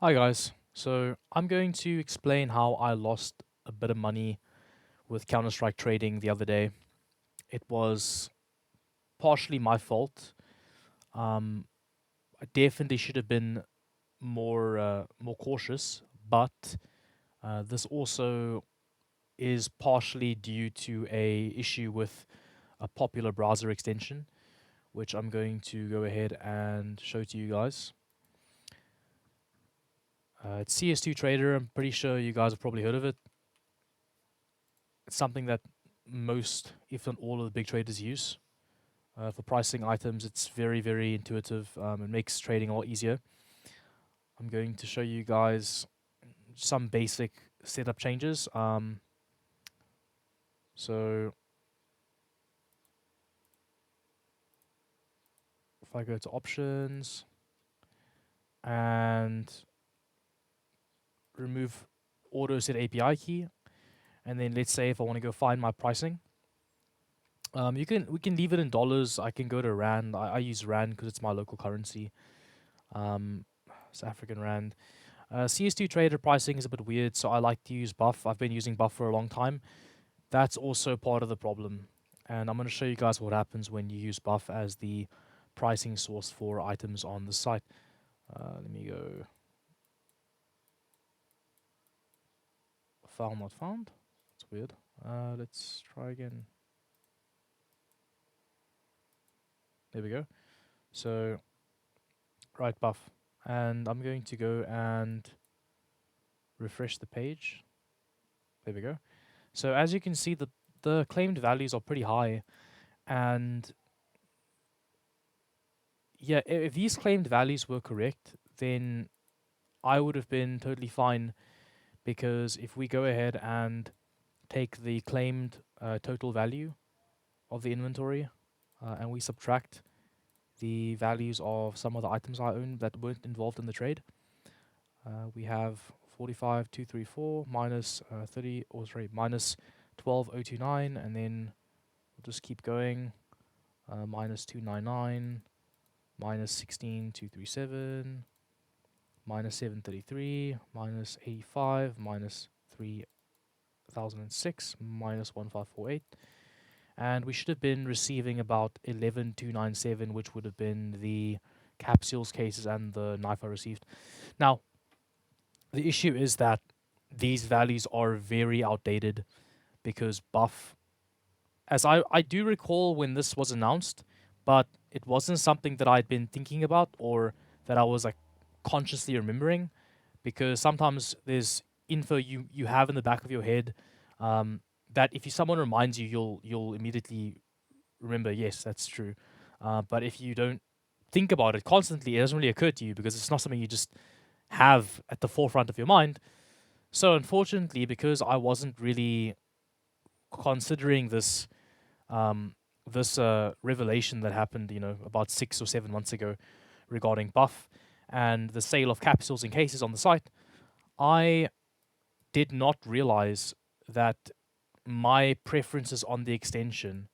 Hi guys. So I'm going to explain how I lost a bit of money with Counter-Strike trading the other day. It was partially my fault. Um, I definitely should have been more cautious, but this also is partially due to a issue with a popular browser extension, which I'm going to go ahead and show to you guys. It's CS2 Trader. I'm pretty sure you guys have probably heard of it. It's something that most, if not all, of the big traders use. For pricing items, it's very intuitive. It makes trading a lot easier. I'm going to show you guys some basic setup changes. So if I go to options and remove auto set API key, and then let's say if I want to go find my pricing, we can leave it in dollars. I can go to rand. I use rand because it's my local currency. It's African rand. CS2 trader pricing is a bit weird, so I like to use buff. I've been using buff for a long time. That's also part of the problem. And I'm going to show you guys what happens when you use buff as the pricing source for items on the site. Let me go. File not found. That's weird. Let's try again. There we go. So, right buff. And I'm going to go and refresh the page. There we go. So as you can see, the claimed values are pretty high. And yeah, if these claimed values were correct, then I would have been totally fine, because if we go ahead and take the claimed total value of the inventory and we subtract the values of some of the items I own that weren't involved in the trade, we have 45,234 minus 30, or sorry, minus 12,029, and then we'll just keep going. Minus 299, minus 16,237, minus 733, minus 85, minus 3006, minus 1548. And we should have been receiving about 11,297, which would have been the capsules, cases, and the knife I received. Now, the issue is that these values are very outdated, because buff, as I do recall when this was announced, but it wasn't something that I'd been thinking about or that I was like consciously remembering, because sometimes there's info you have in the back of your head, that if someone reminds you, you'll immediately remember. Yes, that's true. But if you don't think about it constantly, it doesn't really occur to you, because it's not something you just have at the forefront of your mind. So unfortunately, because I wasn't really considering um, this revelation that happened, about 6 or 7 months ago, regarding buff and the sale of capsules and cases on the site, I did not realize that my preferences on the extension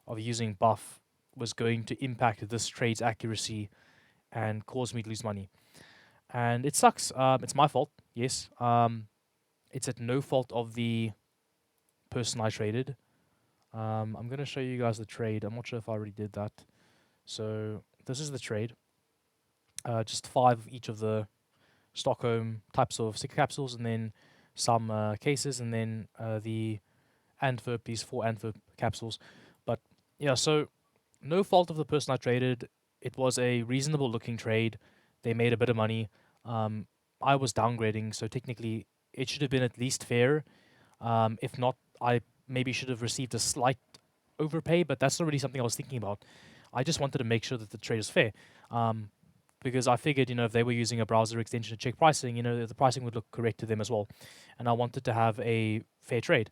of using buff was going to impact this trade's accuracy and cause me to lose money. And it sucks. It's my fault, yes. It's at no fault of the person I traded. I'm going to show you guys the trade. I'm not sure if I already did that. So this is the trade. Just 5 of each of the Stockholm types of sticker capsules, and then some cases, and then the Antwerp, these 4 Antwerp capsules. But yeah, so no fault of the person I traded. It was a reasonable looking trade. They made a bit of money. Um, I was downgrading, so technically it should have been at least fair. If not, I maybe should have received a slight overpay, but that's not really something I was thinking about. I just wanted to make sure that the trade is fair. Um, because I figured, if they were using a browser extension to check pricing, the pricing would look correct to them as well. And I wanted to have a fair trade.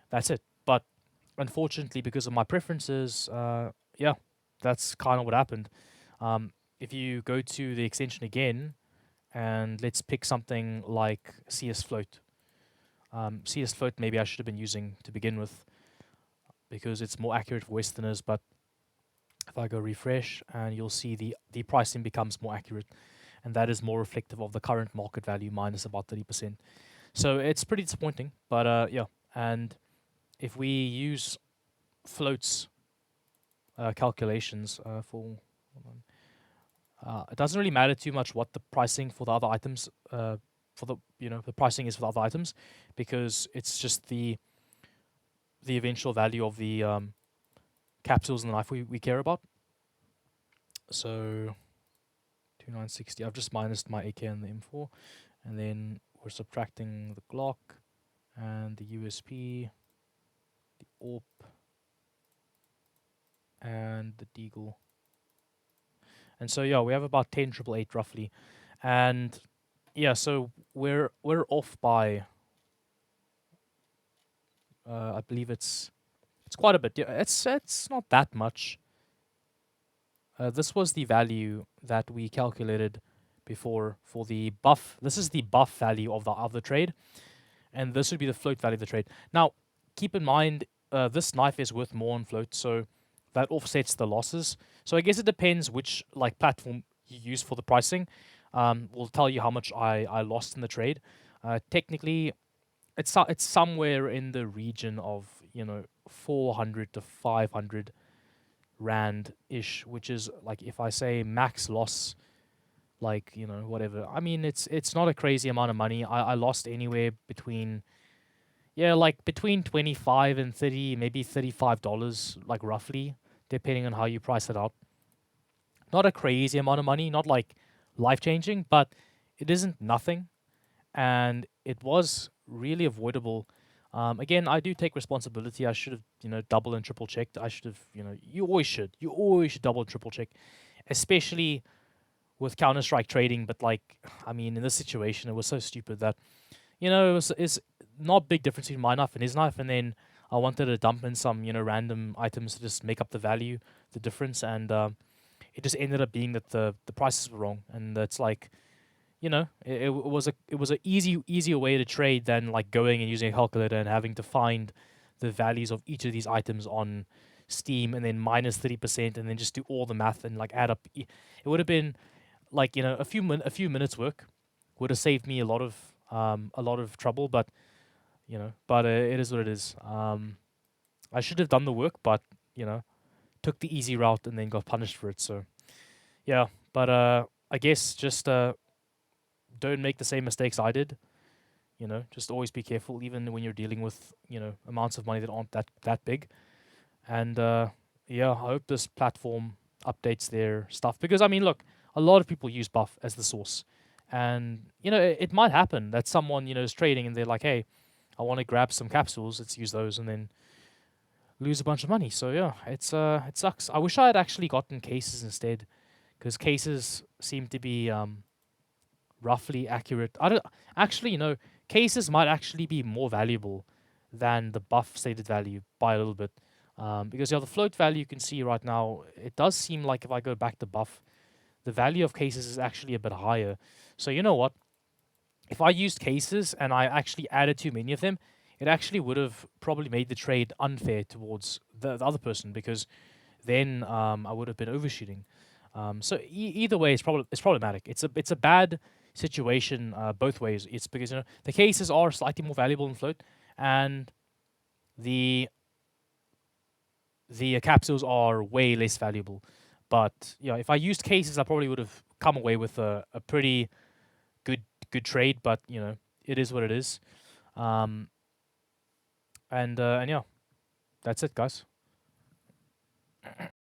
That's it. But unfortunately, because of my preferences, yeah, that's kind of what happened. If you go to the extension again, and let's pick something like CS Float. CS Float maybe I should have been using to begin with, because it's more accurate for Westerners. But if I go refresh, and you'll see the pricing becomes more accurate. and that is more reflective of the current market value minus about 30%. So it's pretty disappointing, but yeah. And if we use floats calculations for, hold on. It doesn't really matter too much what the pricing for the other items, for the the pricing is for the other items, because it's just the eventual value of the capsules in the knife we care about. So 2960. I've just minused my AK and the M4, and then we're subtracting the Glock and the USP, the AWP, and the Deagle. And so yeah, we have about 10,888 roughly, and yeah, so we're off by I believe it's quite a bit. Yeah, it's not that much. This was the value that we calculated before for the buff. This is the buff value of the trade, and this would be the float value of the trade. Now, keep in mind, this knife is worth more on float, so that offsets the losses. So I guess it depends which like platform you use for the pricing. Will tell you how much I lost in the trade. Technically, it's somewhere in the region of 400 to 500 rand ish, which is like if I say max loss, like whatever. I mean, it's not a crazy amount of money. I lost anywhere between like between 25 and 30, maybe $35, like roughly, depending on how you price it out. Not a crazy amount of money, not like life changing, but it isn't nothing, and it was really avoidable. Again, I do take responsibility. I should have, double and triple checked. I should have, you always should. You always should double and triple check, especially with Counter Strike trading. But like, I mean, in this situation, it was so stupid that it's not big difference between my knife and his knife, and then I wanted to dump in some random items to just make up the value, the difference, and it just ended up being that the prices were wrong, and that's like it was a easier way to trade than like going and using a calculator and having to find the values of each of these items on Steam and then minus 30% and then just do all the math and like add up. It would have been like a few minutes work would have saved me a lot of trouble, but it is what it is. I should have done the work, but took the easy route and then got punished for it. So yeah, but I guess just don't make the same mistakes I did. Just always be careful, even when you're dealing with amounts of money that aren't that big. And yeah, I hope this platform updates their stuff, because I mean, look, a lot of people use Buff as the source, and it might happen that someone is trading and they're like, hey, I want to grab some capsules, let's use those, and then lose a bunch of money. So yeah, it sucks. I wish I had actually gotten cases instead, because cases seem to be roughly accurate. I don't actually, cases might actually be more valuable than the buff stated value by a little bit. Because the float value you can see right now, it does seem like if I go back to buff, the value of cases is actually a bit higher. So you know what? If I used cases and I actually added too many of them, it actually would have probably made the trade unfair towards the other person, because then I would have been overshooting. So either way, it's problematic. It's a bad situation both ways. It's because the cases are slightly more valuable in float, and the capsules are way less valuable. But if I used cases, I probably would have come away with a pretty good trade. But it is what it is. And yeah, that's it, guys.